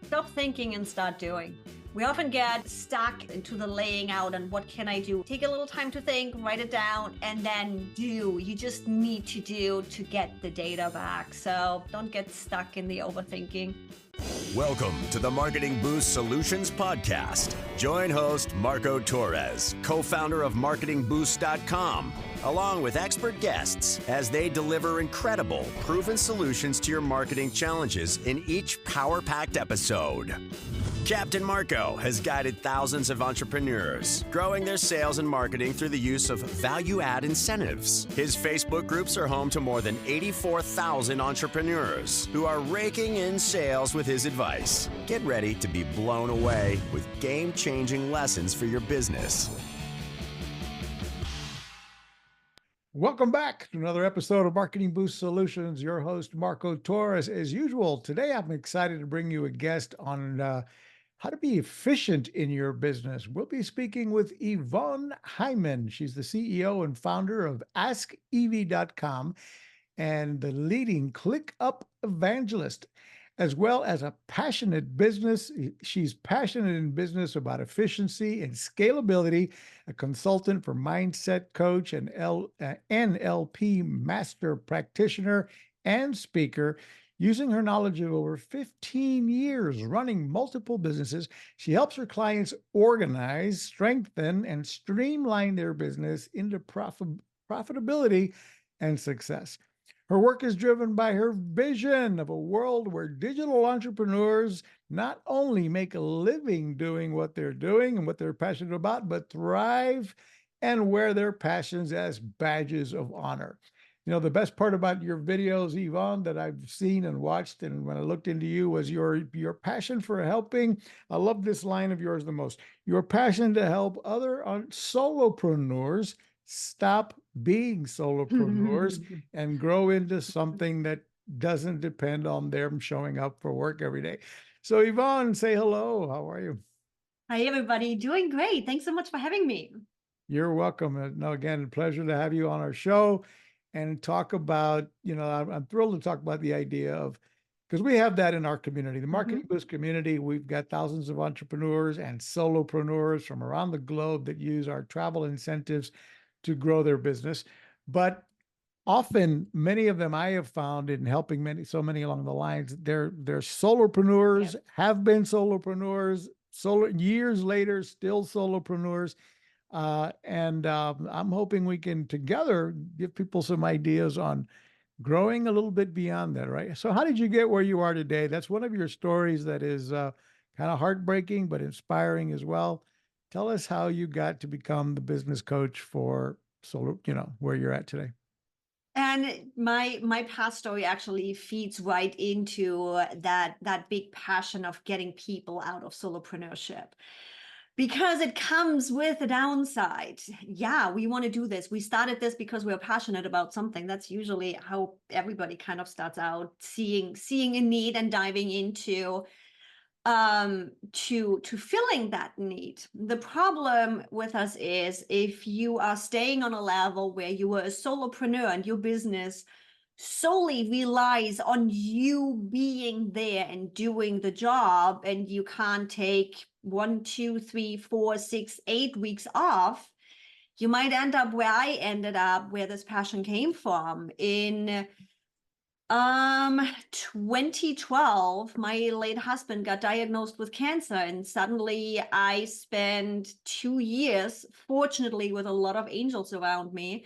Stop thinking and start doing. We often get stuck into the laying out and what can I do? Take a little time to think, write it down, and then do. You just need to do to get the data back. So don't get stuck in the overthinking. Welcome to the Marketing Boost Solutions Podcast. Join host Marco Torres, co-founder of MarketingBoost.com, along with expert guests as they deliver incredible, proven solutions to your marketing challenges in each power-packed episode. Captain Marco has guided thousands of entrepreneurs, growing their sales and marketing through the use of value-add incentives. His Facebook groups are home to more than 84,000 entrepreneurs who are raking in sales with his advice. Get ready to be blown away with game-changing lessons for your business. Welcome back to another episode of Marketing Boost Solutions. Your host, Marco Torres. As usual, today I'm excited to bring you a guest on how to be efficient in your business. We'll be speaking with Yvonne Heimann. She's the CEO and founder of AskYvi.com and the leading Clickup evangelist, as well as a passionate business. She's passionate in business about efficiency and scalability, a consultant for mindset coach and NLP master practitioner and speaker. Using her knowledge of over 15 years running multiple businesses, she helps her clients organize, strengthen, and streamline their business into profitability and success. Her work is driven by her vision of a world where digital entrepreneurs not only make a living doing what they're doing and what they're passionate about, but thrive and wear their passions as badges of honor. You know, the best part about your videos, Yvonne, that I've seen and watched, and when I looked into you, was your passion for helping. I love this line of yours the most. Your passion to help other solopreneurs stop being solopreneurs and grow into something that doesn't depend on them showing up for work every day. So Yvonne, say hello. How are you? Hi, everybody. Doing great. Thanks so much for having me. You're welcome. No, again, a pleasure to have you on our show and talk about, I'm thrilled to talk about the idea of, because we have that in our community, the Marketing Boost community. We've got thousands of entrepreneurs and solopreneurs from around the globe that use our travel incentives to grow their business. But often, many of them I have found in helping so many along the lines, they're solopreneurs, have been solopreneurs, years later, still solopreneurs. I'm hoping we can together give people some ideas on growing a little bit beyond that, right? So how did you get where you are today? That's one of your stories that is kind of heartbreaking, but inspiring as well. Tell us how you got to become the business coach for where you're at today. And my past story actually feeds right into that big passion of getting people out of solopreneurship, because it comes with a downside. Yeah, we want to do this. We started this because we're passionate about something. That's usually how everybody kind of starts out, seeing a need and diving into to filling that need. The problem with us is if you are staying on a level where you are a solopreneur and your business solely relies on you being there and doing the job, and you can't take 1, 2, 3, 4, 6, 8 weeks off, you might end up where I ended up, where this passion came from. In 2012, my late husband got diagnosed with cancer, and suddenly I spent 2 years, fortunately with a lot of angels around me,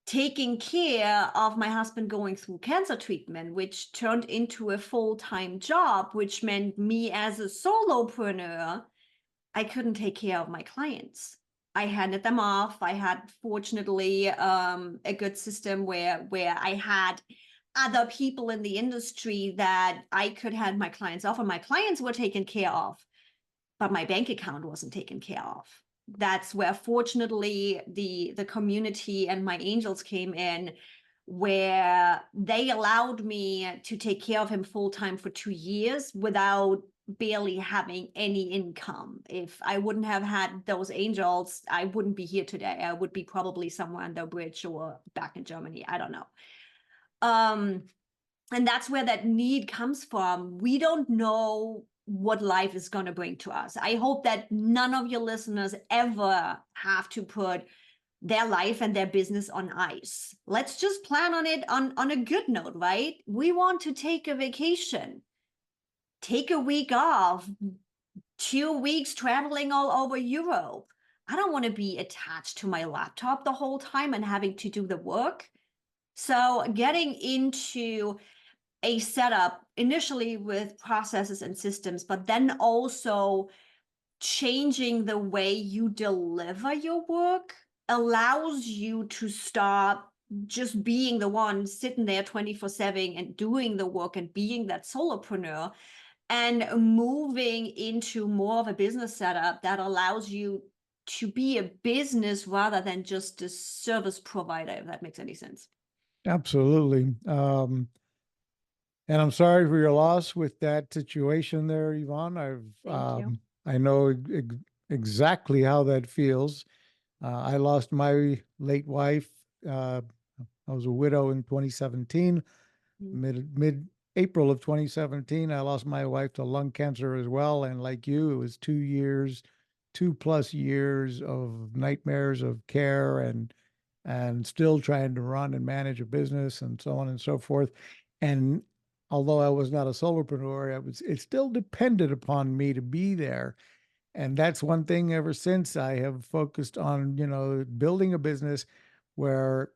taking care of my husband going through cancer treatment, which turned into a full-time job, which meant me as a solopreneur, I couldn't take care of my clients. I handed them off. I had, fortunately, a good system where I had other people in the industry that I could hand my clients off, and my clients were taken care of, but my bank account wasn't taken care of. That's where, fortunately, the community and my angels came in, where they allowed me to take care of him full-time for 2 years without barely having any income. If I wouldn't have had those angels, I wouldn't be here today. I would be probably somewhere under a bridge or back in Germany. I don't know. And that's where that need comes from. We don't know what life is going to bring to us. I hope that none of your listeners ever have to put their life and their business on ice. Let's just plan on it on a good note, right? We want to take a vacation, take a week off, 2 weeks traveling all over Europe. I don't want to be attached to my laptop the whole time and having to do the work. So getting into a setup initially with processes and systems, but then also changing the way you deliver your work allows you to stop just being the one sitting there 24/7 and doing the work and being that solopreneur, and moving into more of a business setup that allows you to be a business rather than just a service provider, if that makes any sense. Absolutely. And I'm sorry for your loss with that situation there, Yvonne. Thank you. I know exactly how that feels. I lost my late wife. I was a widow in 2017. Mid April of 2017, I lost my wife to lung cancer as well. And like you, it was 2 years, 2+ years of nightmares of care and still trying to run and manage a business and so on and so forth. And although I was not a solopreneur, it still depended upon me to be there. And that's one thing ever since I have focused on, building a business where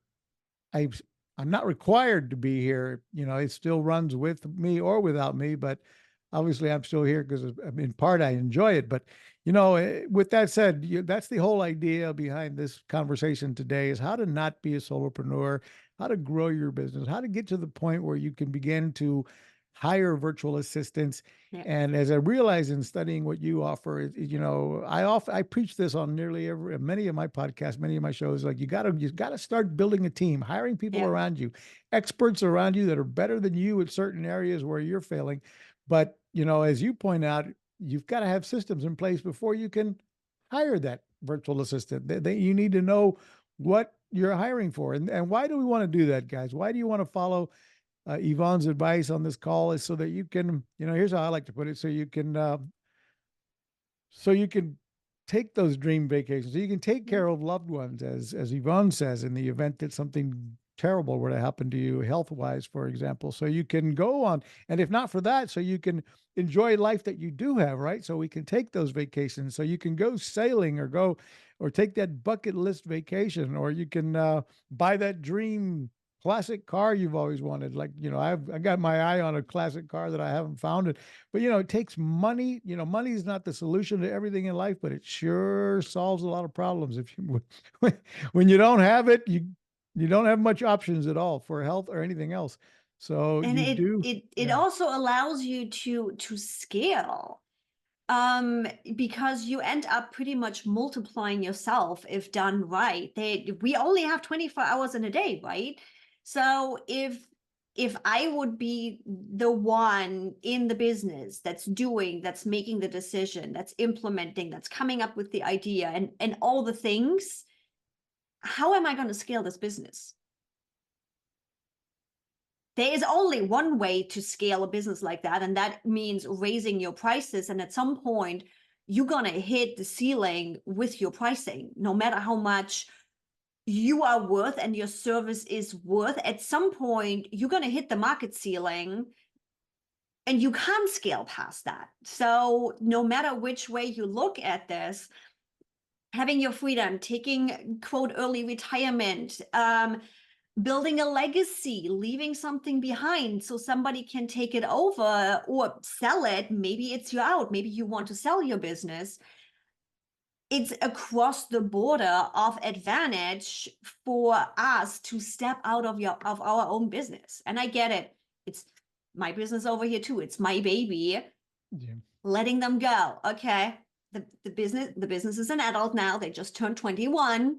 I I'm not required to be here. It still runs with me or without me, but obviously I'm still here because in part I enjoy it. But with that said, that's the whole idea behind this conversation today is how to not be a solopreneur, how to grow your business, how to get to the point where you can begin to hire virtual assistants. Yeah. And as I realize in studying what you offer, I preach this on many of my podcasts, many of my shows. Like you gotta start building a team, hiring people around you, experts around you that are better than you at certain areas where you're failing. But as you point out, you've got to have systems in place before you can hire that virtual assistant. You need to know what you're hiring for, and why do we want to do that, guys? Why do you want to follow Yvonne's advice on this call is so that you can, here's how I like to put it. So you can take those dream vacations. So you can take care of loved ones, as Yvonne says, in the event that something terrible were to happen to you health-wise, for example. So you can go on, and if not for that, so you can enjoy life that you do have, right? So we can take those vacations. So you can go sailing or take that bucket list vacation, or you can buy that dream classic car you've always wanted. Like, I got my eye on a classic car that I haven't found it, but it takes money. Money is not the solution to everything in life, but it sure solves a lot of problems. When you don't have it, you don't have much options at all for health or anything else. So And it yeah. also allows you to scale, because you end up pretty much multiplying yourself if done right. We only have 24 hours in a day, right? So if I would be the one in the business that's making the decision, that's implementing, that's coming up with the idea and all the things, how am I going to scale this business? There is only one way to scale a business like that, and that means raising your prices. And at some point, you're going to hit the ceiling with your pricing, no matter how much you are worth and your service is worth. At some point, you're going to hit the market ceiling and you can't scale past that. So no matter which way you look at this, having your freedom, taking quote early retirement, building a legacy, leaving something behind so somebody can take it over or sell it. Maybe it's you out. Maybe you want to sell your business. It's across the border of advantage for us to step out of our own business. And I get it. It's my business over here too. It's my baby. Yeah. Letting them go. Okay. The business is an adult now. They just turned 21.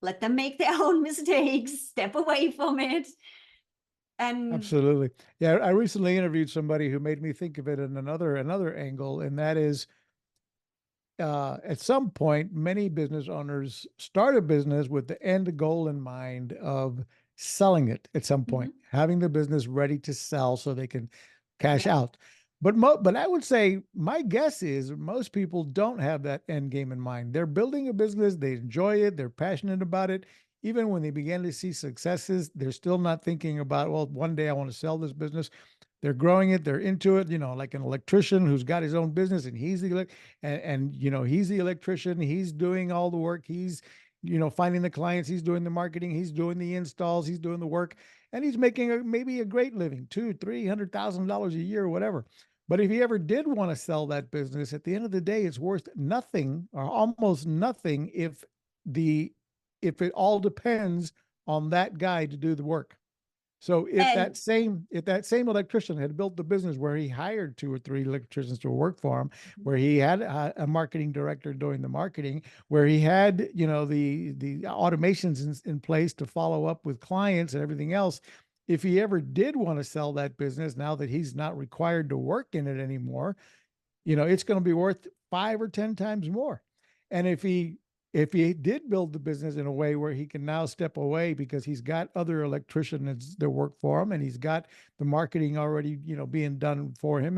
Let them make their own mistakes, step away from it. And Absolutely. Yeah. I recently interviewed somebody who made me think of it in another angle. And that is, at some point, many business owners start a business with the end goal in mind of selling it at some point, having the business ready to sell so they can cash out. but I would say my guess is most people don't have that end game in mind. They're building a business, they enjoy it, they're passionate about it. Even when they begin to see successes, they're still not thinking about, well, one day I want to sell this business. They're growing it, they're into it, like an electrician who's got his own business and he's the electrician, he's doing all the work, he's finding the clients, he's doing the marketing, he's doing the installs, he's doing the work, and he's making maybe a great living, $200,000-300,000 a year or whatever. But if he ever did want to sell that business, at the end of the day, it's worth nothing or almost nothing if it all depends on that guy to do the work. So if that same electrician had built the business where he hired 2 or 3 electricians to work for him, where he had a marketing director doing the marketing, where he had the automations in place to follow up with clients and everything else, if he ever did want to sell that business, now that he's not required to work in it anymore, it's going to be worth 5 or 10 times more. And if he did build the business in a way where he can now step away because he's got other electricians that work for him, and he's got the marketing already, being done for him,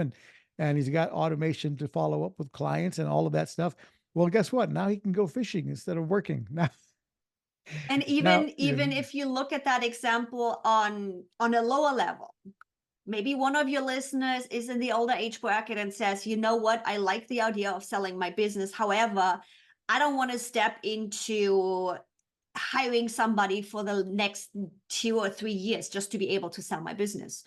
and he's got automation to follow up with clients and all of that stuff. Well, guess what? Now he can go fishing instead of working. Now, and even if you look at that example on a lower level, maybe one of your listeners is in the older age bracket and says, you know what, I like the idea of selling my business. However, I don't want to step into hiring somebody for the next 2 or 3 years just to be able to sell my business.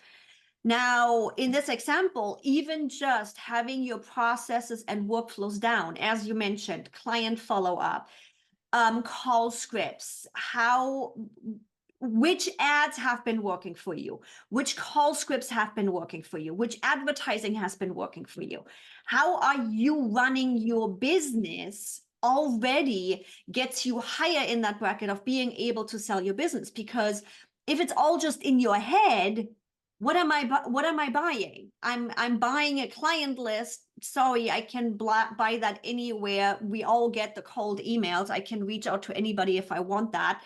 Now, in this example, even just having your processes and workflows down, as you mentioned, client follow-up, call scripts, which ads have been working for you, which call scripts have been working for you, which advertising has been working for you. How are you running your business already gets you higher in that bracket of being able to sell your business. Because if it's all just in your head, what am I buying? I'm buying a client list. Sorry, I can buy that anywhere. We all get the cold emails. I can reach out to anybody if I want that.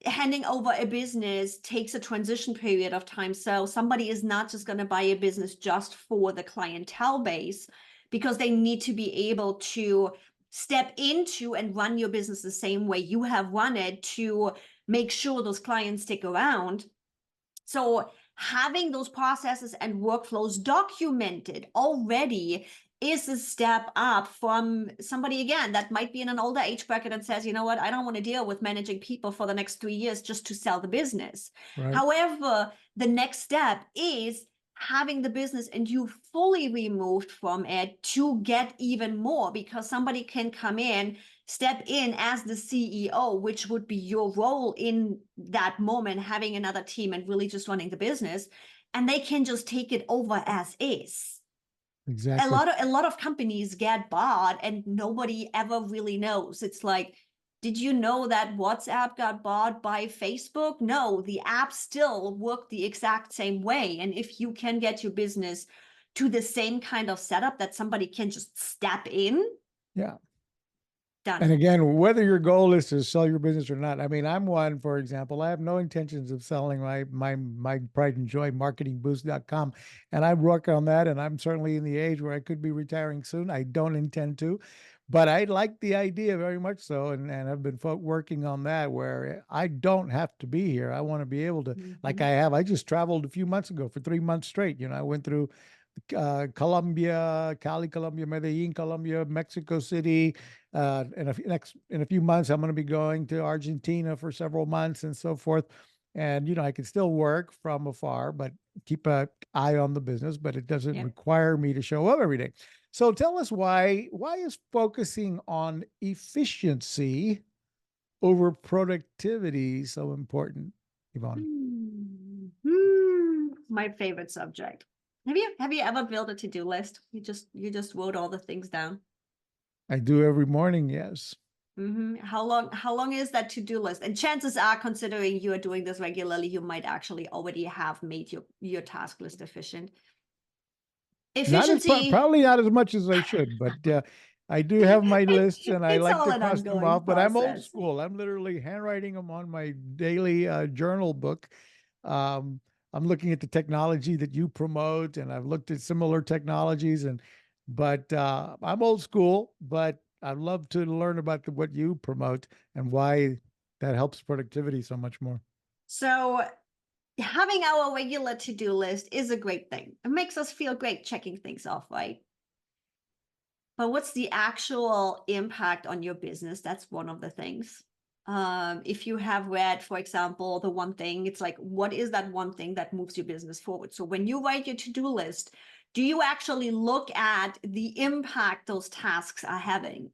Handing over a business takes a transition period of time. So somebody is not just going to buy a business just for the clientele base, because they need to be able to step into and run your business the same way you have run it to make sure those clients stick around. So having those processes and workflows documented already is a step up from somebody, again, that might be in an older age bracket and says, you know what, I don't want to deal with managing people for the next 3 years just to sell the business. Right. However, the next step is having the business and you fully removed from it to get even more, because somebody can come in, step in as the CEO, which would be your role in that moment, having another team and really just running the business, and they can just take it over as is. Exactly. A lot of companies get bought and nobody ever really knows. It's like, did you know that WhatsApp got bought by Facebook? No, the app still worked the exact same way. And if you can get your business to the same kind of setup that somebody can just step in. Yeah. Done. And again, whether your goal is to sell your business or not, I mean, I'm one, for example, I have no intentions of selling my pride and joy, marketingboost.com. And I work on that. And I'm certainly in the age where I could be retiring soon. I don't intend to. But I like the idea very much so, and I've been working on that where I don't have to be here. I want to be able to, like I just traveled a few months ago for 3 months straight. I went through Colombia, Cali, Colombia, Medellin, Colombia, Mexico City. In a few months, I'm going to be going to Argentina for several months and so forth. And, I can still work from afar, but keep an eye on the business, but it doesn't require me to show up every day. So tell us why is focusing on efficiency over productivity so important, Yvonne? My favorite subject. Have you ever built a to-do list? You just wrote all the things down. I do every morning, yes. How long is that to-do list? And chances are, considering you are doing this regularly, you might actually already have made your task list efficient. Efficiency, probably not as much as I should, but I do have my lists and I like to cross them off, but I'm old school. I'm literally handwriting them on my daily journal book. I'm looking at the technology that you promote, and I've looked at similar technologies, but I'm old school, but I'd love to learn about what you promote and why that helps productivity so much more. So having our regular to-do list is a great thing. It makes us feel great checking things off, right? But what's the actual impact on your business? That's one of the things. If you have read, for example, the one thing, it's like, what is that one thing that moves your business forward? So when you write your to-do list, do you actually look at the impact those tasks are having?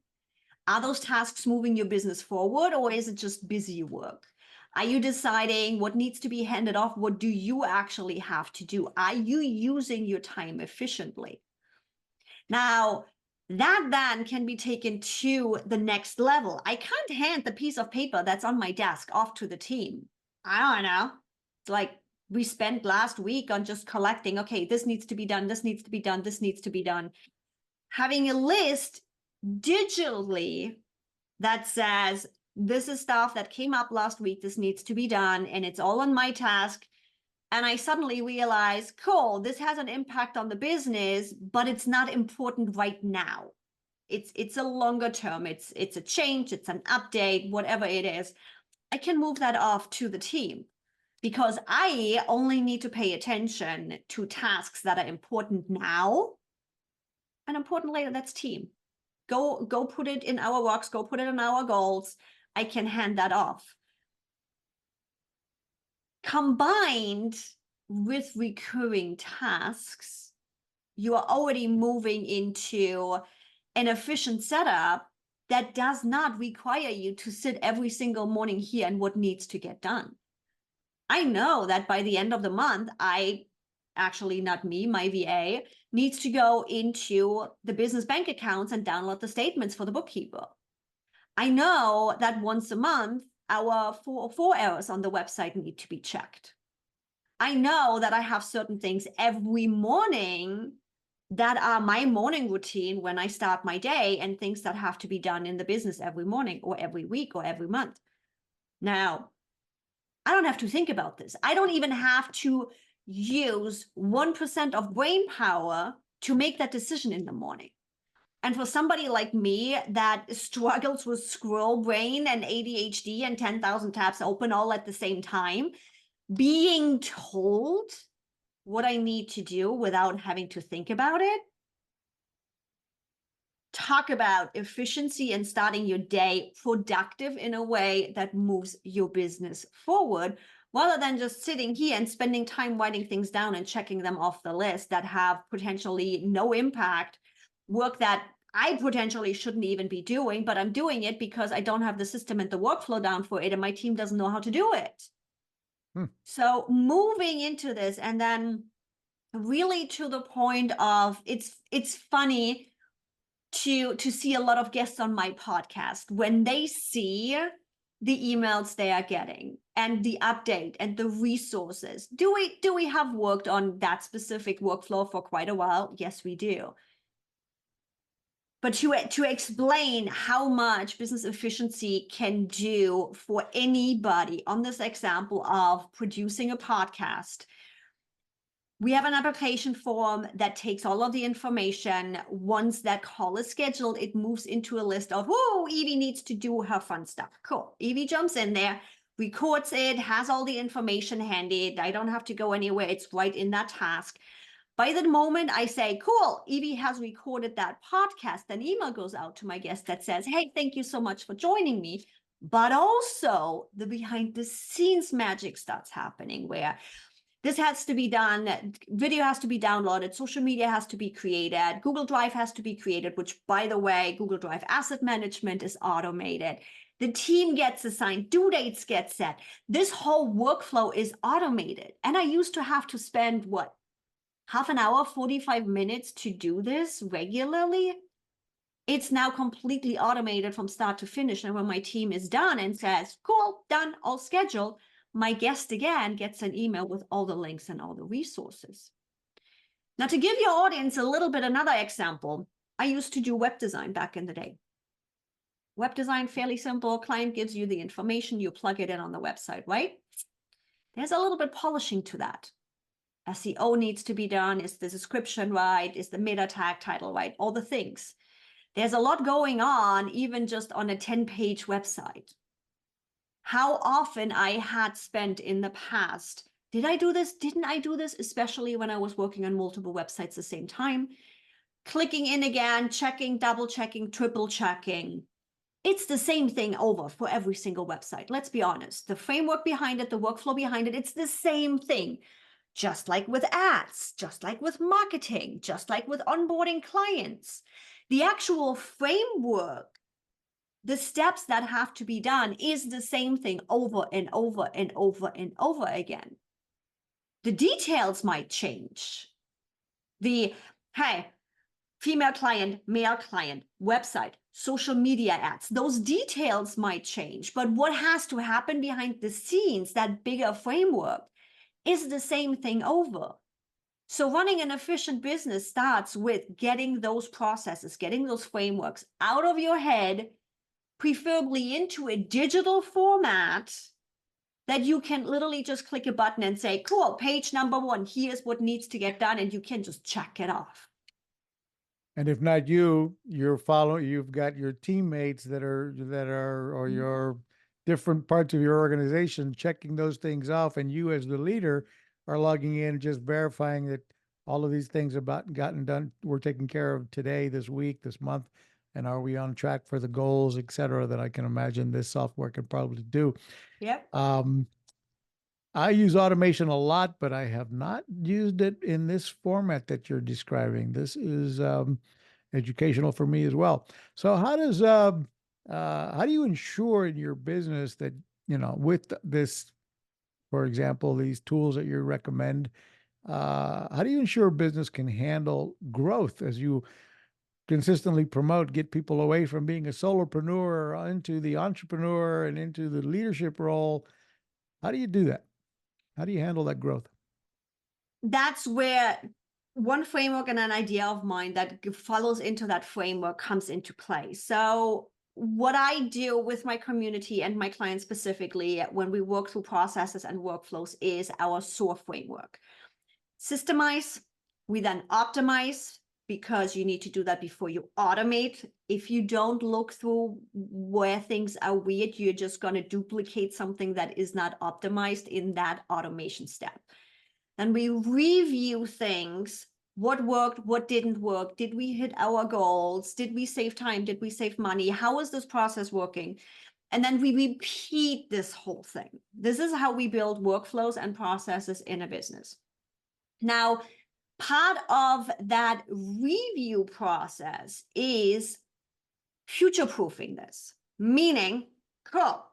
Are those tasks moving your business forward, or is it just busy work? Are you deciding what needs to be handed off? What do you actually have to do? Are you using your time efficiently? Now, that then can be taken to the next level. I can't hand the piece of paper that's on my desk off to the team. I don't know. It's like we spent last week on just collecting, okay, this needs to be done, this needs to be done, this needs to be done. Having a list digitally that says, this is stuff that came up last week, this needs to be done, and it's all on my task. And I suddenly realize, cool, this has an impact on the business, but it's not important right now. It's a longer term, it's a change, it's an update, whatever it is. I can move that off to the team because I only need to pay attention to tasks that are important now and important later. That's team. Go put it in our works, go put it in our goals. I can hand that off. Combined with recurring tasks, you are already moving into an efficient setup that does not require you to sit every single morning here and what needs to get done. I know that by the end of the month, not me, my VA, needs to go into the business bank accounts and download the statements for the bookkeeper. I know that once a month, our 404 errors on the website need to be checked. I know that I have certain things every morning that are my morning routine when I start my day, and things that have to be done in the business every morning or every week or every month. Now, I don't have to think about this. I don't even have to use 1% of brain power to make that decision in the morning. And for somebody like me that struggles with squirrel brain and ADHD and 10,000 tabs open all at the same time, being told what I need to do without having to think about it. Talk about efficiency and starting your day productive in a way that moves your business forward, rather than just sitting here and spending time writing things down and checking them off the list that have potentially no impact, work that I potentially shouldn't even be doing, but I'm doing it because I don't have the system and the workflow down for it, and my team doesn't know how to do it. So moving into this, and then really to the point of, it's funny to see a lot of guests on my podcast when they see the emails they are getting and the update and the resources. Do we have worked on that specific workflow for quite a while? Yes, we do. But to explain how much business efficiency can do for anybody on this example of producing a podcast, we have an application form that takes all of the information. Once that call is scheduled, it moves into a list of, oh, Evie needs to do her fun stuff. Cool. Evie jumps in there, records it, has all the information handy. I don't have to go anywhere. It's right in that task. By the moment I say, cool, Evie has recorded that podcast, an email goes out to my guest that says, hey, thank you so much for joining me. But also the behind the scenes magic starts happening, where this has to be done, video has to be downloaded, social media has to be created, Google Drive has to be created, which, by the way, Google Drive asset management is automated. The team gets assigned, due dates get set. This whole workflow is automated. And I used to have to spend, half an hour, 45 minutes to do this regularly. It's now completely automated from start to finish. And when my team is done and says, cool, done, all scheduled, my guest again gets an email with all the links and all the resources. Now, to give your audience a little bit another example, I used to do web design back in the day. Web design, fairly simple. Client gives you the information, you plug it in on the website, right? There's a little bit polishing to that. SEO needs to be done. Is the description right? Is the meta tag title right? All the things. There's a lot going on, even just on a 10-page website. How often I had spent in the past, did I do this? Didn't I do this? Especially when I was working on multiple websites at the same time. Clicking in again, checking, double checking, triple checking. It's the same thing over for every single website. Let's be honest. The framework behind it, the workflow behind it, it's the same thing. Just like with ads, just like with marketing, just like with onboarding clients. The actual framework, the steps that have to be done is the same thing over and over and over and over again. The details might change. Hey, female client, male client, website, social media ads, those details might change. But what has to happen behind the scenes, that bigger framework, is the same thing over. So running an efficient business starts with getting those processes, getting those frameworks out of your head, preferably into a digital format that you can literally just click a button and say, cool, page number 1, here's what needs to get done, and you can just check it off. And if not you, you've got your teammates that are, or your different parts of your organization checking those things off, and you as the leader are logging in, just verifying that all of these things have gotten done, were taken care of today, this week, this month, and are we on track for the goals, et cetera, that I can imagine this software can probably do. Yep. I use automation a lot, but I have not used it in this format that you're describing. This is educational for me as well. So how do you ensure in your business that, with this, for example, these tools that you recommend, how do you ensure business can handle growth as you consistently promote, get people away from being a solopreneur into the entrepreneur and into the leadership role? How do you do that? How do you handle that growth? That's where one framework and an idea of mine that follows into that framework comes into play. So what I do with my community and my clients specifically when we work through processes and workflows is our SOAR framework. Systemize, we then optimize, because you need to do that before you automate. If you don't look through where things are weird, you're just going to duplicate something that is not optimized in that automation step. Then we review things. What worked? What didn't work? Did we hit our goals? Did we save time? Did we save money? How is this process working? And then we repeat this whole thing. This is how we build workflows and processes in a business. Now, part of that review process is future-proofing this, meaning, cool,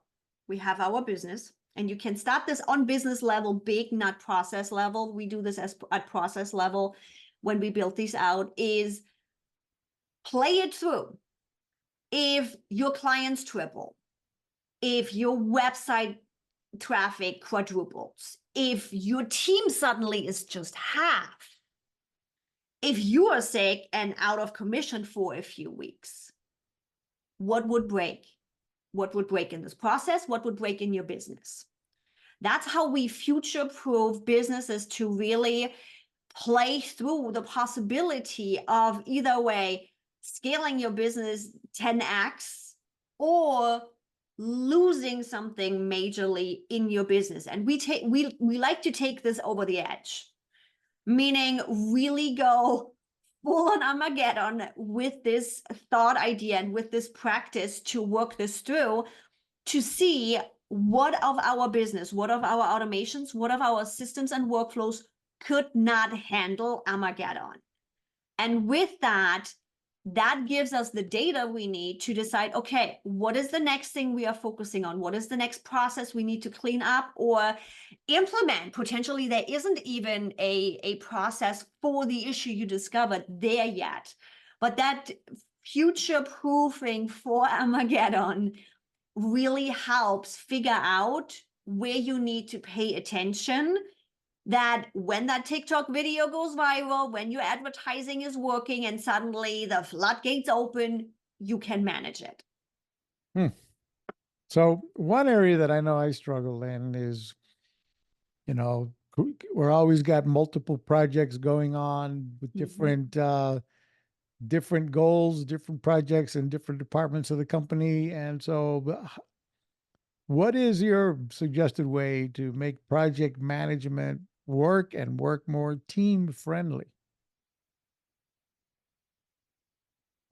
we have our business, and you can start this on business level, big, not process level. We do this at process level when we build these out, is play it through. If your clients triple, if your website traffic quadruples, if your team suddenly is just half, if you are sick and out of commission for a few weeks, what would break? What would break in this process? What would break in your business? That's how we future-proof businesses to really play through the possibility of either way scaling your business 10x or losing something majorly in your business. And we like to take this over the edge, meaning really go full on Armageddon with this thought idea and with this practice to work this through, to see what of our business, what of our automations, what of our systems and workflows could not handle Armageddon. And with that, that gives us the data we need to decide, okay, what is the next thing we are focusing on? What is the next process we need to clean up or implement? Potentially, there isn't even a process for the issue you discovered there yet. But that future-proofing for Armageddon really helps figure out where you need to pay attention, that when that TikTok video goes viral, when your advertising is working and suddenly the floodgates open, you can manage it. So one area that I know I struggle in is, we're always got multiple projects going on with different goals, different projects in different departments of the company. And so what is your suggested way to make project management work and work more team friendly?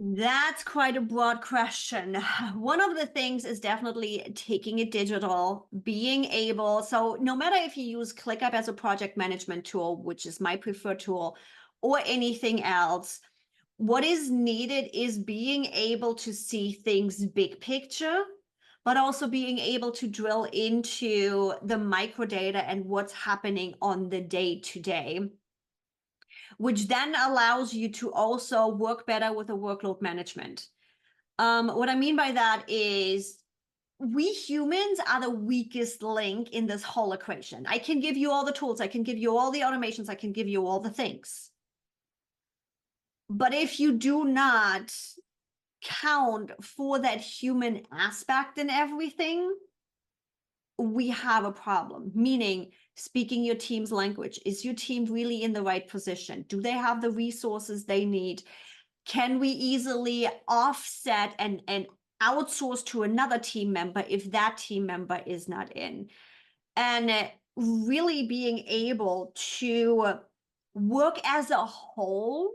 That's quite a broad question. One of the things is definitely taking it digital, being able, so no matter if you use ClickUp as a project management tool, which is my preferred tool, or anything else, what is needed is being able to see things big picture, but also being able to drill into the micro data and what's happening on the day to day, which then allows you to also work better with the workload management. What I mean by that is we humans are the weakest link in this whole equation. I can give you all the tools, I can give you all the automations, I can give you all the things. But if you do not count for that human aspect in everything, we have a problem. Meaning, speaking your team's language. Is your team really in the right position? Do they have the resources they need? Can we easily offset and outsource to another team member if that team member is not in? And really being able to work as a whole.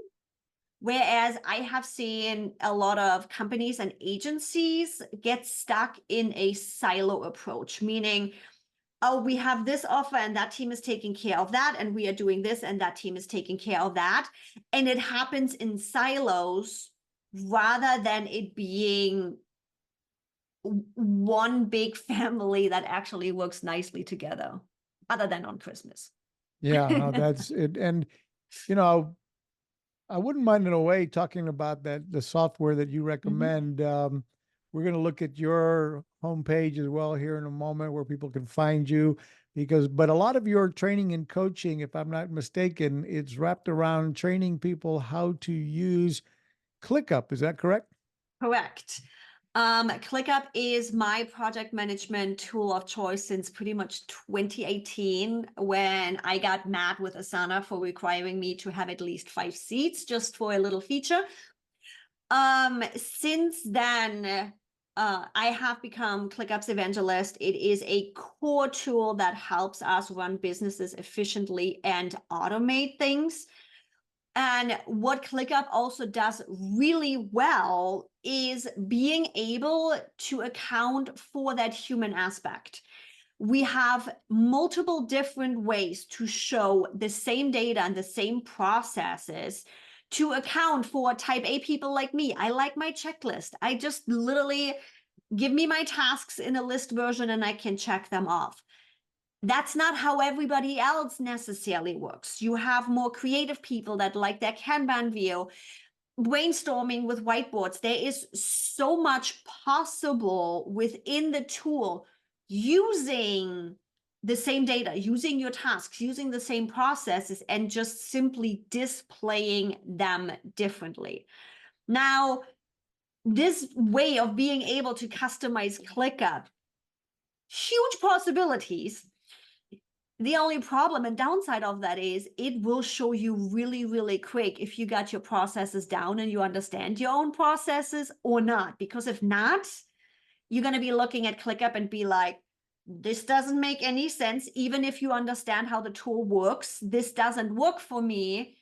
Whereas I have seen a lot of companies and agencies get stuck in a silo approach, meaning, oh, we have this offer and that team is taking care of that, and we are doing this and that team is taking care of that. And it happens in silos rather than it being one big family that actually works nicely together, other than on Christmas. Yeah, no, that's it. And, you know, I wouldn't mind in a way talking about the software that you recommend. We're going to look at your homepage as well here in a moment where people can find you but a lot of your training and coaching, if I'm not mistaken, it's wrapped around training people how to use ClickUp. Is that correct? Correct. ClickUp is my project management tool of choice since pretty much 2018, when I got mad with Asana for requiring me to have at least 5 seats just for a little feature. Since then, I have become ClickUp's evangelist. It is a core tool that helps us run businesses efficiently and automate things. And what ClickUp also does really well is being able to account for that human aspect. We have multiple different ways to show the same data and the same processes to account for type A people like me. I like my checklist. I just literally give me my tasks in a list version and I can check them off. That's not how everybody else necessarily works. You have more creative people that like their Kanban view, brainstorming with whiteboards. There is so much possible within the tool using the same data, using your tasks, using the same processes, and just simply displaying them differently. Now, this way of being able to customize ClickUp, huge possibilities. The only problem and downside of that is it will show you really, really quick if you got your processes down and you understand your own processes or not. Because if not, you're going to be looking at ClickUp and be like, this doesn't make any sense. Even if you understand how the tool works, this doesn't work for me,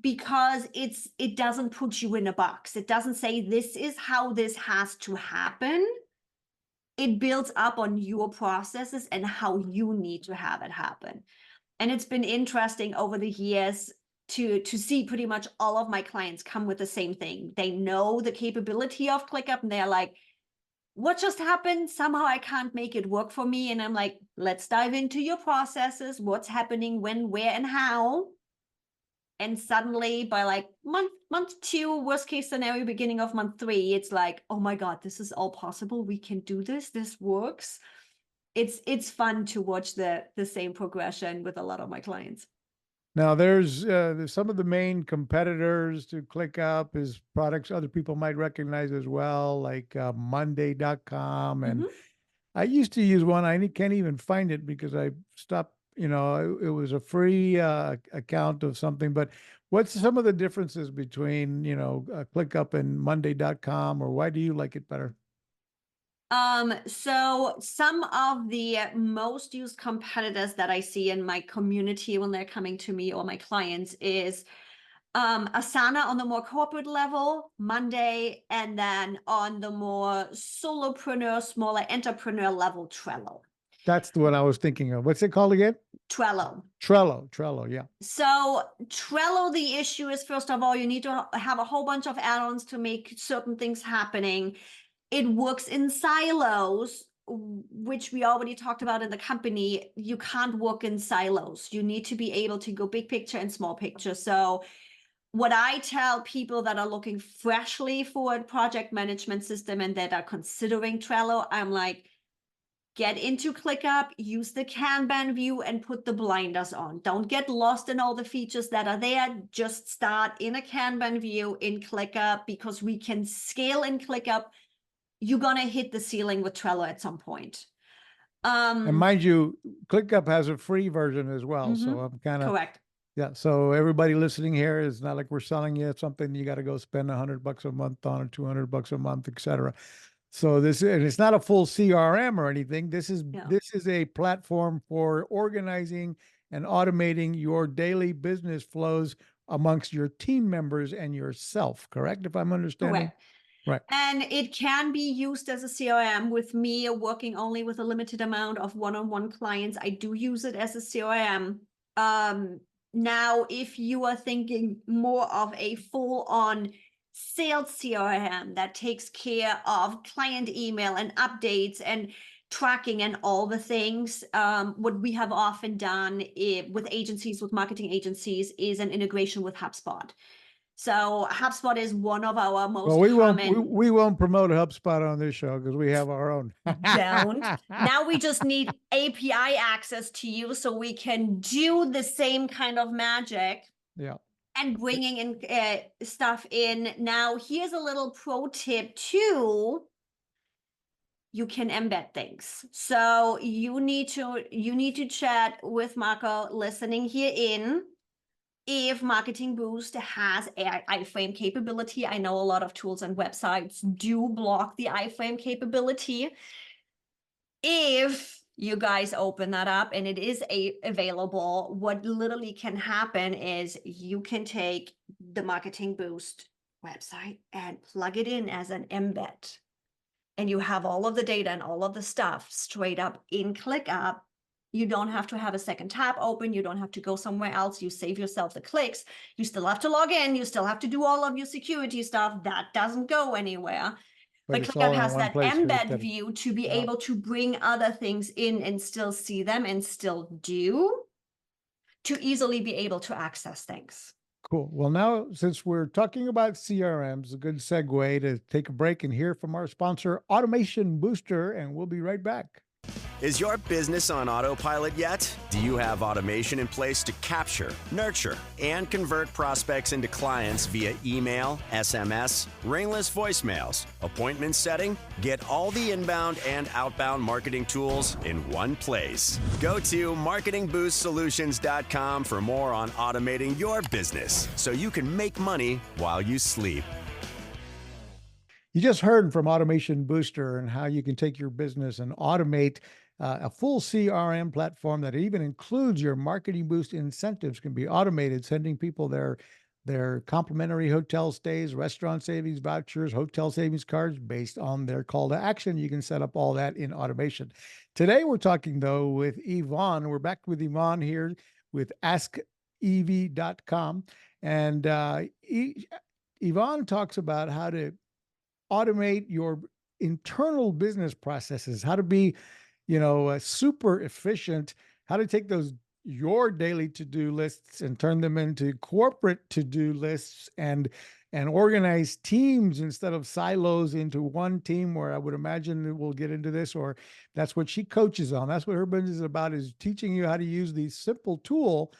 because it doesn't put you in a box. It doesn't say this is how this has to happen. It builds up on your processes and how you need to have it happen. And it's been interesting over the years to see pretty much all of my clients come with the same thing. They know the capability of ClickUp and they're like, what just happened? Somehow I can't make it work for me. And I'm like, let's dive into your processes. What's happening, when, where, and how. And suddenly by like month 2, worst case scenario, beginning of month 3, it's like, oh my God, this is all possible. We can do this. This works. It's fun to watch the same progression with a lot of my clients. Now, there's some of the main competitors to ClickUp is products other people might recognize as well, like Monday.com. And I used to use one. I can't even find it because I stopped it was a free account of something, but what's some of the differences between, ClickUp and Monday.com, or why do you like it better? So some of the most used competitors that I see in my community when they're coming to me or my clients is Asana on the more corporate level, Monday, and then on the more solopreneur, smaller entrepreneur level, Trello. That's the one I was thinking of. What's it called again? Trello. Trello, yeah. So Trello, the issue is, first of all, you need to have a whole bunch of add-ons to make certain things happening. It works in silos, which we already talked about in the company. You can't work in silos. You need to be able to go big picture and small picture. So what I tell people that are looking freshly for a project management system and that are considering Trello, I'm like, get into ClickUp, use the Kanban view and put the blinders on. Don't get lost in all the features that are there. Just start in a Kanban view in ClickUp, because we can scale in ClickUp. You're going to hit the ceiling with Trello at some point. And mind you, ClickUp has a free version as well. So I'm kind of, correct. yeah. So everybody listening here, is not like we're selling you something you got to go spend $100 a month on, or $200 a month, etc. So and it's not a full CRM or anything. This is a platform for organizing and automating your daily business flows amongst your team members and yourself. Correct? If I'm understanding. Correct. Right. And it can be used as a CRM. With me working only with a limited amount of one-on-one clients, I do use it as a CRM. Now, if you are thinking more of a full-on sales CRM that takes care of client email and updates and tracking and all the things, what we have often done with agencies, with marketing agencies, is an integration with HubSpot. So HubSpot is one of our most common. We won't promote HubSpot on this show because we have our own. Don't. Now we just need API access to you so we can do the same kind of magic. Yeah. And bringing in stuff in. Now, here's a little pro tip too. You can embed things. So you need to chat with Marco listening here in. If Marketing Boost has iframe capability, I know a lot of tools and websites do block the iframe capability. If you guys open that up and it is available, what literally can happen is you can take the Marketing Boost website and plug it in as an embed. And you have all of the data and all of the stuff straight up in ClickUp. You don't have to have a second tab open. You don't have to go somewhere else. You save yourself the clicks. You still have to log in. You still have to do all of your security stuff. That doesn't go anywhere. But ClickUp has that embed view to be able to bring other things in and still see them and still do, to easily be able to access things. Cool. Well, now, since we're talking about CRMs, a good segue to take a break and hear from our sponsor, Automation Booster, and we'll be right back. Is your business on autopilot yet? Do you have automation in place to capture, nurture, and convert prospects into clients via email, SMS, ringless voicemails, appointment setting? Get all the inbound and outbound marketing tools in one place. Go to marketingboostsolutions.com for more on automating your business so you can make money while you sleep. You just heard from Automation Booster and how you can take your business and automate a full CRM platform that even includes your Marketing Boost incentives can be automated, sending people their complimentary hotel stays, restaurant savings vouchers, hotel savings cards based on their call to action. You can set up all that in automation. Today, we're talking, though, with Yvonne. We're back with Yvonne here with AskYvi.com. And Yvonne talks about how to automate your internal business processes, how to be, super efficient, how to take your daily to-do lists and turn them into corporate to-do lists and organize teams instead of silos into one team, where I would imagine that we'll get into this, or that's what she coaches on. That's what her business is about, is teaching you how to use the simple tool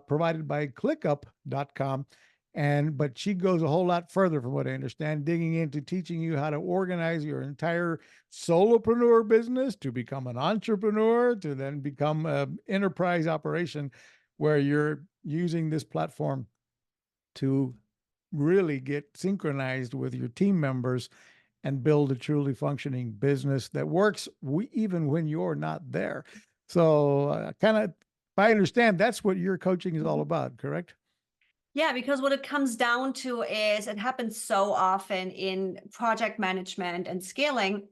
provided by clickup.com But she goes a whole lot further from what I understand, digging into teaching you how to organize your entire solopreneur business to become an entrepreneur, to then become an enterprise operation where you're using this platform to really get synchronized with your team members and build a truly functioning business that works even when you're not there. So kind of, if I understand, that's what your coaching is all about, correct? Yeah, because what it comes down to is it happens so often in project management and scaling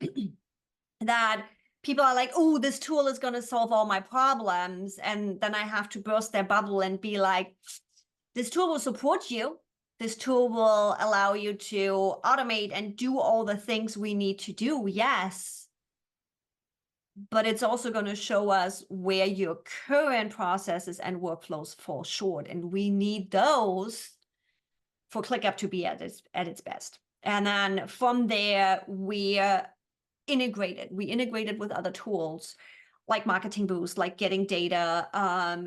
that people are like, oh, this tool is going to solve all my problems. And then I have to burst their bubble and be like, this tool will support you. This tool will allow you to automate and do all the things we need to do. Yes. But it's also going to show us where your current processes and workflows fall short. And we need those for Clickup to be at its best. And then from there, we integrated with other tools like Marketing Boost, like getting data,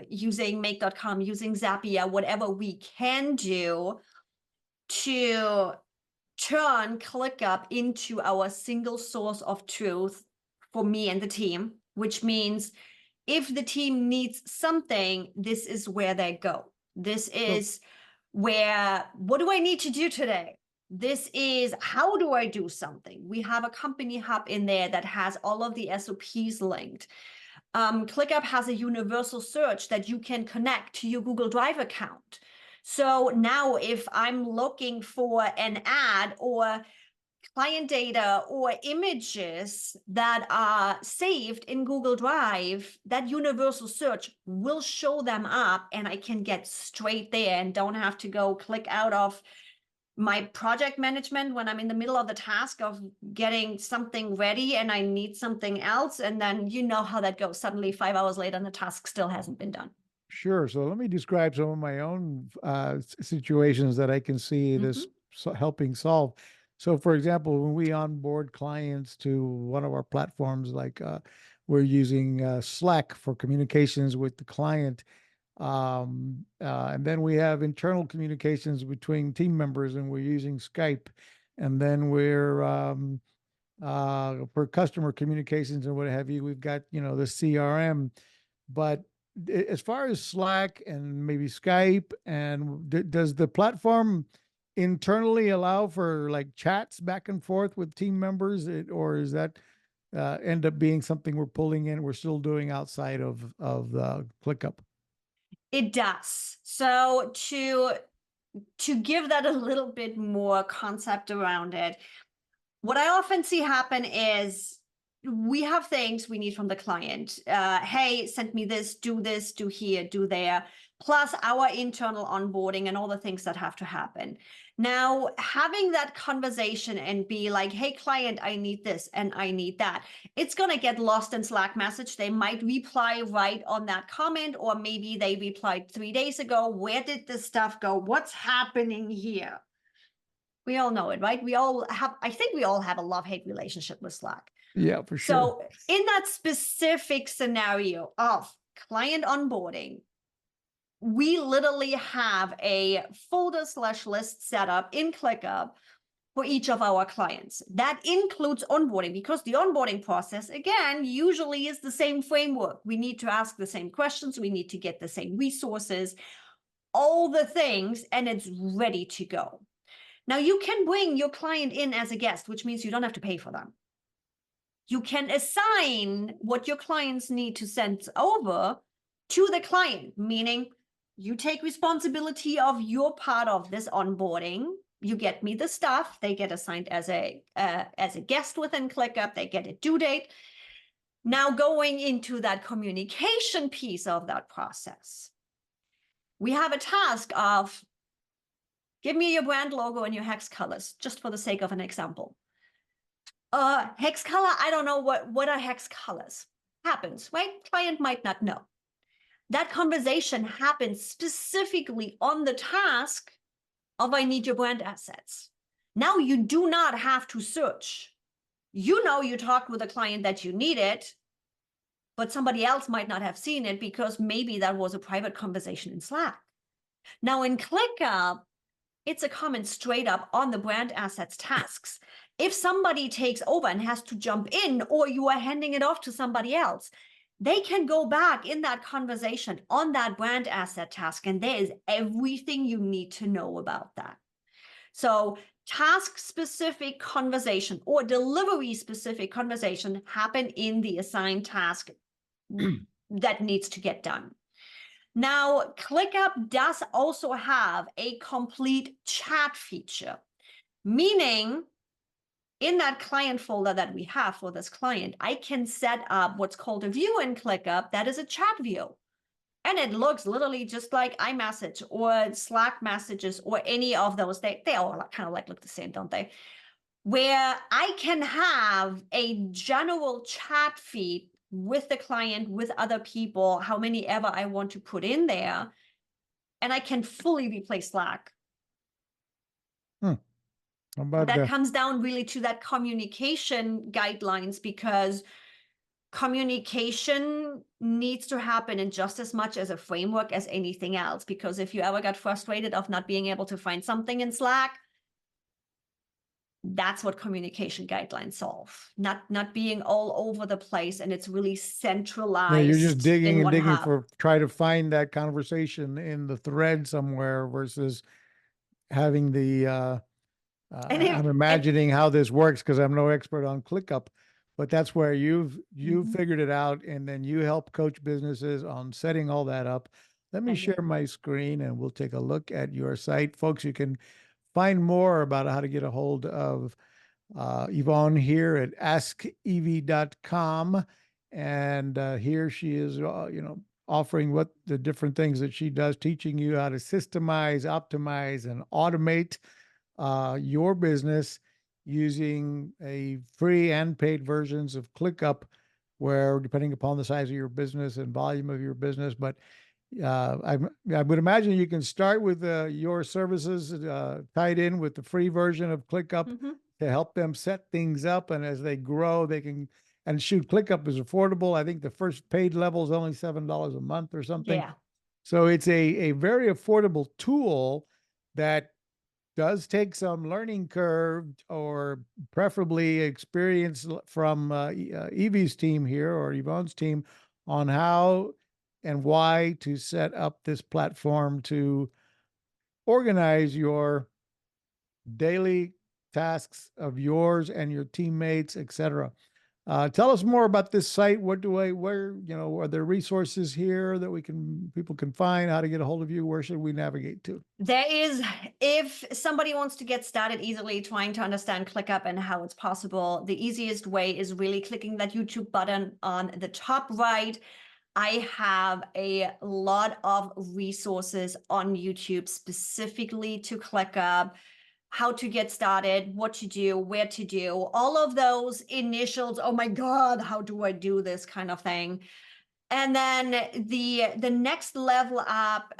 using Make.com, using Zapier, whatever we can do to turn Clickup into our single source of truth for me and the team, which means if the team needs something, this is where they go. This is where, what do I need to do today? This is, how do I do something? We have a company hub in there that has all of the SOPs linked. Clickup has a universal search that you can connect to your Google Drive account. So now if I'm looking for an ad or client data or images that are saved in Google Drive, that universal search will show them up and I can get straight there and don't have to go click out of my project management when I'm in the middle of the task of getting something ready and I need something else. And then you know how that goes. Suddenly 5 hours later and the task still hasn't been done. Sure. So let me describe some of my own situations that I can see this helping solve. So, for example, when we onboard clients to one of our platforms, like we're using Slack for communications with the client, and then we have internal communications between team members, and we're using Skype, and then we're for customer communications and what have you, we've got the CRM, but as far as Slack and maybe Skype, and does the platform internally allow for like chats back and forth with team members, or is that end up being something we're pulling in, we're still doing outside of the ClickUp? It does. So to give that a little bit more concept around it, what I often see happen is we have things we need from the client. Hey, send me this, do here, do there, plus our internal onboarding and all the things that have to happen. Now, having that conversation and be like, hey, client, I need this and I need that. It's going to get lost in Slack message. They might reply right on that comment, or maybe they replied 3 days ago. Where did this stuff go? What's happening here? We all know it, right? I think we all have a love-hate relationship with Slack. Yeah, for sure. So in that specific scenario of client onboarding, we literally have a folder/list set up in ClickUp for each of our clients. That includes onboarding, because the onboarding process, again, usually is the same framework. We need to ask the same questions. We need to get the same resources, all the things, and it's ready to go. Now, you can bring your client in as a guest, which means you don't have to pay for them. You can assign what your clients need to send over to the client, meaning you take responsibility of your part of this onboarding. You get me the stuff. They get assigned as a guest within ClickUp. They get a due date. Now, going into that communication piece of that process, we have a task of give me your brand logo and your hex colors, just for the sake of an example. Hex color, I don't know what are hex colors. Happens, right? Client might not know. That conversation happens specifically on the task of I need your brand assets. Now you do not have to search. You know you talked with a client that you need it, but somebody else might not have seen it because maybe that was a private conversation in Slack. Now in ClickUp, It's a comment straight up on the brand assets tasks. If somebody takes over and has to jump in, or you are handing it off to somebody else, they can go back in that conversation on that brand asset task, and there is everything you need to know about that. So task-specific conversation or delivery-specific conversation happen in the assigned task that needs to get done. Now, Clickup does also have a complete chat feature, meaning in that client folder that we have for this client, I can set up what's called a view in Clickup that is a chat view. And it looks literally just like iMessage or Slack messages or any of those. They all kind of like look the same, don't they? Where I can have a general chat feed with the client, with other people, how many ever I want to put in there. And I can fully replace Slack. How about That comes down really to that communication guidelines, because communication needs to happen in just as much as a framework as anything else. Because if you ever got frustrated of not being able to find something in Slack, that's what communication guidelines solve. Not being all over the place, and it's really centralized. Yeah, you're just digging in and digging hub. try to find that conversation in the thread somewhere versus having the I'm imagining how this works because I'm no expert on ClickUp, but that's where you've figured it out, and then you help coach businesses on setting all that up. Let me share my screen and we'll take a look at your site. Folks, you can find more about how to get a hold of Yvonne here at AskYvi.com. And here she is, offering what the different things that she does, teaching you how to systemize, optimize, and automate your business using a free and paid versions of ClickUp, where depending upon the size of your business and volume of your business, but I would imagine you can start with your services tied in with the free version of ClickUp to help them set things up. And as they grow, they can, and shoot, ClickUp is affordable. I think the first paid level is only $7 a month or something. Yeah. So it's a very affordable tool that does take some learning curve, or preferably experience from Evie's team here, or Yvonne's team, on how and why to set up this platform to organize your daily tasks of yours and your teammates, etc. Tell us more about this site. Where, are there resources here that people can find? How to get a hold of you? Where should we navigate to? There is, if somebody wants to get started easily trying to understand ClickUp and how it's possible, the easiest way is really clicking that YouTube button on the top right. I have a lot of resources on YouTube specifically to ClickUp, how to get started, what to do, where to do, all of those initials. Oh my God, how do I do this kind of thing? And then the next level up,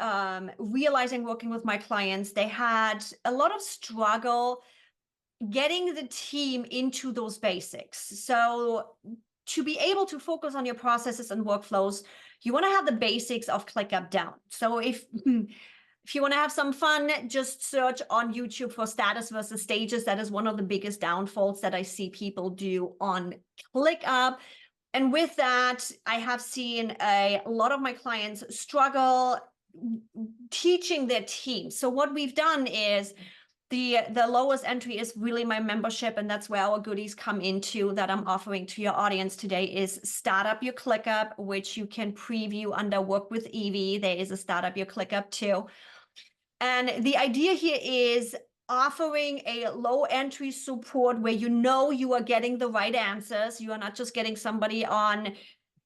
realizing working with my clients, they had a lot of struggle getting the team into those basics. So to be able to focus on your processes and workflows, you want to have the basics of ClickUp down. So if you want to have some fun, just search on YouTube for status versus stages. That is one of the biggest downfalls that I see people do on ClickUp. And with that, I have seen a lot of my clients struggle teaching their team. So what we've done is the lowest entry is really my membership, and that's where our goodies come into that I'm offering to your audience today is Start Up Your ClickUp, which you can preview under Work with Evie. There is a Start Up Your ClickUp too. And the idea here is offering a low entry support where you are getting the right answers. You are not just getting somebody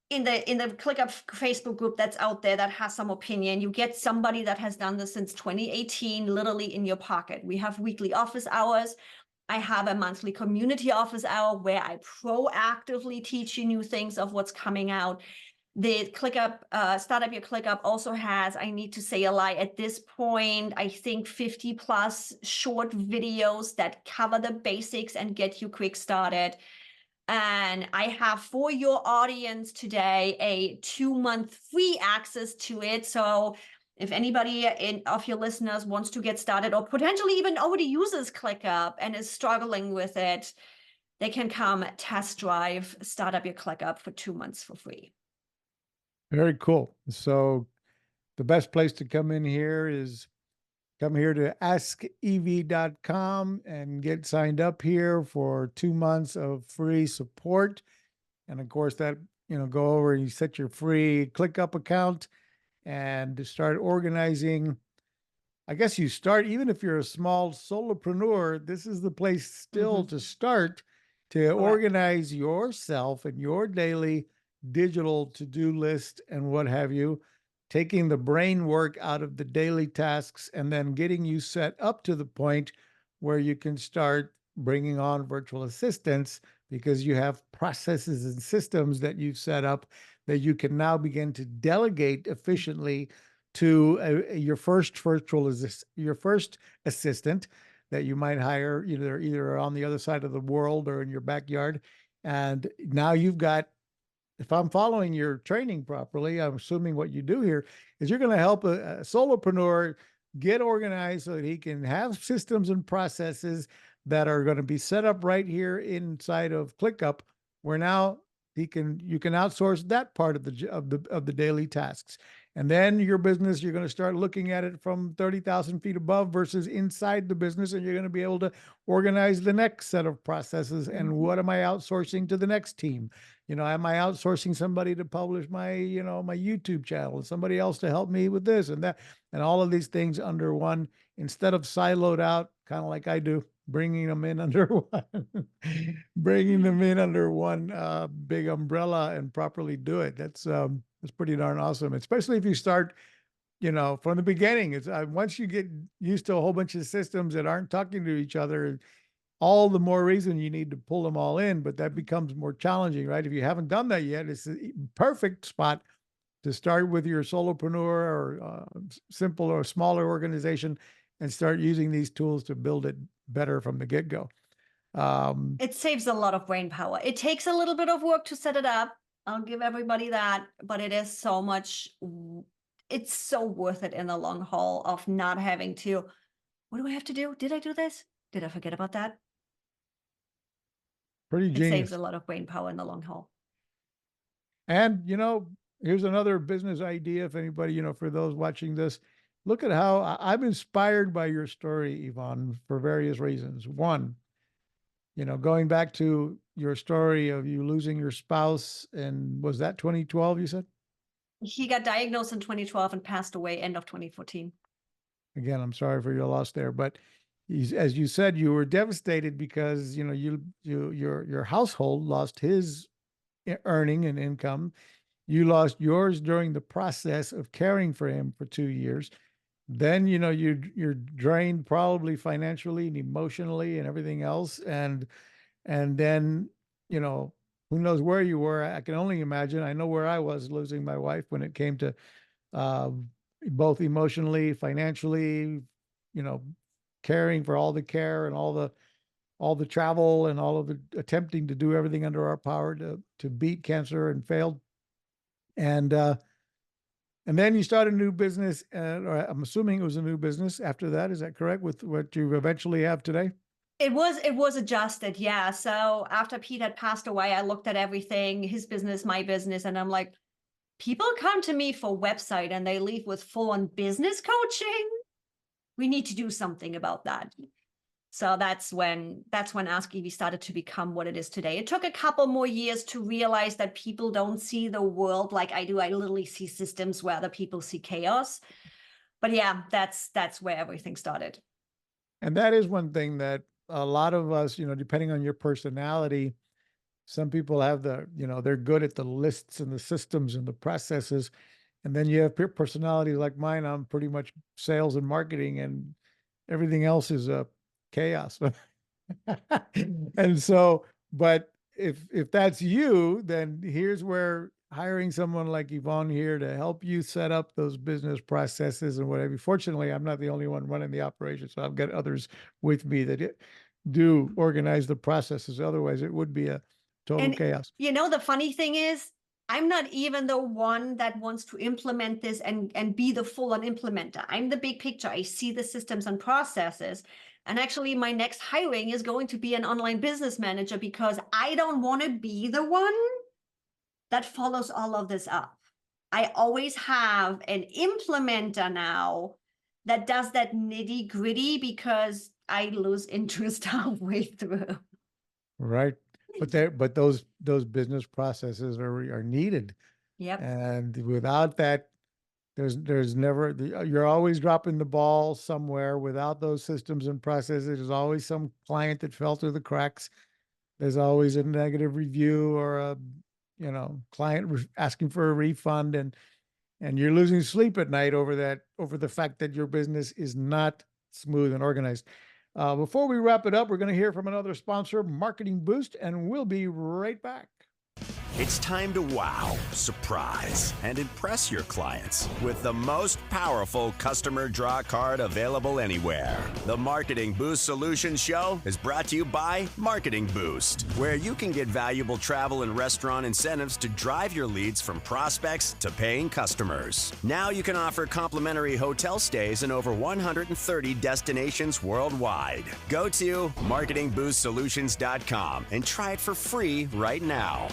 in the ClickUp Facebook group that's out there that has some opinion. You get somebody that has done this since 2018, literally in your pocket. We have weekly office hours. I have a monthly community office hour where I proactively teach you new things of what's coming out. The ClickUp, Start Up Your ClickUp also has, I need to say a lie, at this point, I think 50 plus short videos that cover the basics and get you quick started. And I have for your audience today a 2-month free access to it. So If anybody of your listeners wants to get started or potentially even already uses ClickUp and is struggling with it, they can come test drive, start up your ClickUp for 2 months for free. Very cool. So the best place to come in here is come here to AskYvi.com and get signed up here for 2 months of free support. And of course that, go over and you set your free ClickUp account and to start organizing. I guess you start, even if you're a small solopreneur, this is the place still to start to organize yourself and your daily digital to-do list and what have you, taking the brain work out of the daily tasks and then getting you set up to the point where you can start bringing on virtual assistants because you have processes and systems that you've set up that you can now begin to delegate efficiently to your first assistant that you might hire either on the other side of the world or in your backyard. And now you've got, if I'm following your training properly, I'm assuming what you do here is you're going to help a solopreneur get organized so that he can have systems and processes that are going to be set up right here inside of ClickUp, where now you can outsource that part of the daily tasks. And then your business, you're going to start looking at it from 30,000 feet above versus inside the business. And you're going to be able to organize the next set of processes. And what am I outsourcing to the next team? Am I outsourcing somebody to publish my, my YouTube channel and somebody else to help me with this and that, and all of these things under one, instead of siloed out, kind of like I do, bringing them in under one big umbrella and properly do it. That's pretty darn awesome, especially if you start, from the beginning. It's once you get used to a whole bunch of systems that aren't talking to each other, all the more reason you need to pull them all in, but that becomes more challenging, right? If you haven't done that yet, it's a perfect spot to start with your solopreneur or simple or smaller organization and start using these tools to build it better from the get-go. It saves a lot of brain power. It takes a little bit of work to set it up. I'll give everybody that, but it is so much, it's so worth it in the long haul of not having to, what do I have to do? Did I do this? Did I forget about that? Pretty genius. It saves a lot of brain power in the long haul. And, here's another business idea. If anybody, for those watching this, look at how I'm inspired by your story, Yvonne, for various reasons. One, going back to your story of you losing your spouse, and was that 2012, you said? He got diagnosed in 2012 and passed away end of 2014. Again, I'm sorry for your loss there, but as you said, you were devastated because, your household lost his earning and income. You lost yours during the process of caring for him for 2 years. Then, you're drained probably financially and emotionally and everything else. And then, who knows where you were. I can only imagine. I know where I was losing my wife when it came to both emotionally, financially, caring for all the care and all the travel and all of the attempting to do everything under our power to beat cancer and failed. And then you start a new business, or I'm assuming it was a new business after that. Is that correct, with what you eventually have today? It was adjusted, yeah. So after Pete had passed away, I looked at everything, his business, my business, and I'm like, people come to me for website and they leave with full-on business coaching. We need to do something about that. So that's when AskYvi started to become what it is today. It took a couple more years to realize that people don't see the world like I do. I literally see systems where other people see chaos. But yeah, that's where everything started. And that is one thing that a lot of us, depending on your personality, some people have they're good at the lists and the systems and the processes. And then you have personalities like mine. I'm pretty much sales and marketing, and everything else is chaos. And so, but if that's you, then here's where hiring someone like Yvonne here to help you set up those business processes and whatever. Fortunately, I'm not the only one running the operation, so I've got others with me that do organize the processes. Otherwise, it would be a total chaos. The funny thing is, I'm not even the one that wants to implement this and be the full-on implementer. I'm the big picture. I see the systems and processes. And actually, my next hiring is going to be an online business manager because I don't want to be the one that follows all of this up. I always have an implementer now that does that nitty gritty because I lose interest halfway through. Right. But those business processes are needed. Yep. And without that, there's never, you're always dropping the ball somewhere. Without those systems and processes, there's always some client that fell through the cracks. There's always a negative review or a, client asking for a refund, and you're losing sleep at night over the fact that your business is not smooth and organized. Before we wrap it up, we're going to hear from another sponsor, Marketing Boost, and we'll be right back. It's time to wow, surprise, and impress your clients with the most powerful customer draw card available anywhere. The Marketing Boost Solutions Show is brought to you by Marketing Boost, where you can get valuable travel and restaurant incentives to drive your leads from prospects to paying customers. Now you can offer complimentary hotel stays in over 130 destinations worldwide. Go to marketingboostsolutions.com and try it for free right now.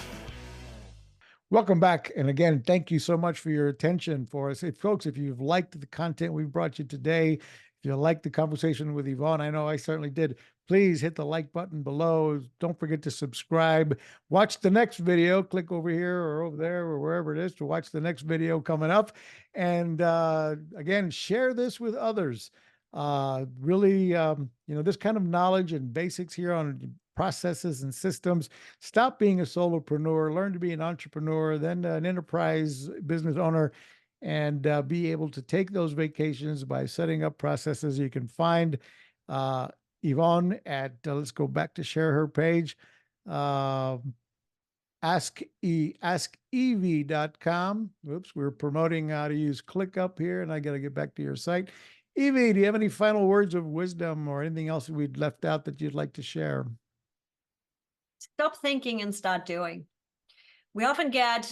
Welcome back. And again, thank you so much for your attention for us. Folks, if you've liked the content we've brought you today, if you liked the conversation with Yvonne, I know I certainly did, please hit the like button below. Don't forget to subscribe. Watch the next video. Click over here or over there or wherever it is to watch the next video coming up. And again, share this with others. Really, this kind of knowledge and basics here on processes and systems. Stop being a solopreneur, learn to be an entrepreneur, then an enterprise business owner, and be able to take those vacations by setting up processes. You can find Yvonne at, let's go back to share her page, AskYvi.com. Oops, we're promoting how to use Clickup here, and I got to get back to your site. Ivy, do you have any final words of wisdom or anything else that we'd left out that you'd like to share? Stop thinking and start doing. We often get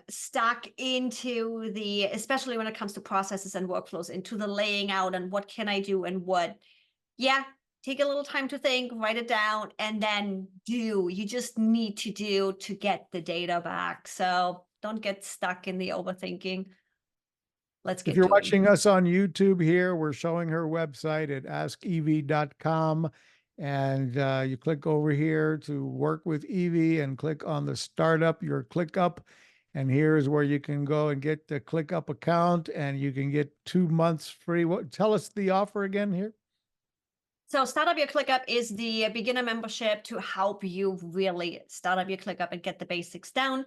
stuck into especially when it comes to processes and workflows, into the laying out and what can I do and what. Yeah, take a little time to think, write it down, and then do. You just need to do to get the data back. So don't get stuck in the overthinking. Let's get If you're doing. watching us on YouTube here, we're showing her website at AskYvi.com. And you click over here to work with Ivy and click on the Start Up Your Clickup. And here's where you can go and get the Clickup account, and you can get 2 months free. Tell us the offer again here. So Start Up Your Clickup is the beginner membership to help you really start up your Clickup and get the basics down.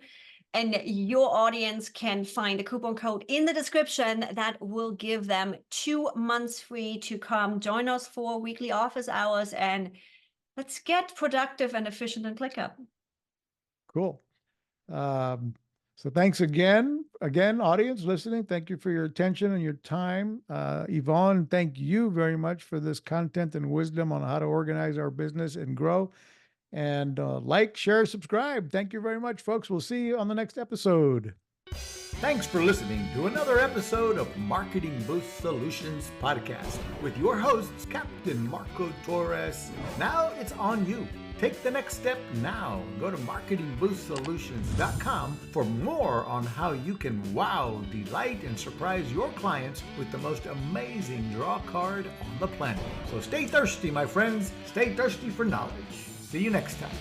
And your audience can find a coupon code in the description that will give them 2 months free to come join us for weekly office hours, and let's get productive and efficient in Clickup. Cool. So thanks again, audience listening. Thank you for your attention and your time. Yvonne, thank you very much for this content and wisdom on how to organize our business and grow. And like, share, subscribe. Thank you very much, folks. We'll see you on the next episode. Thanks for listening to another episode of Marketing Boost Solutions Podcast with your hosts, Captain Marco Torres. Now it's on you. Take the next step now. Go to marketingboostsolutions.com for more on how you can wow, delight, and surprise your clients with the most amazing draw card on the planet. So stay thirsty, my friends. Stay thirsty for knowledge. See you next time.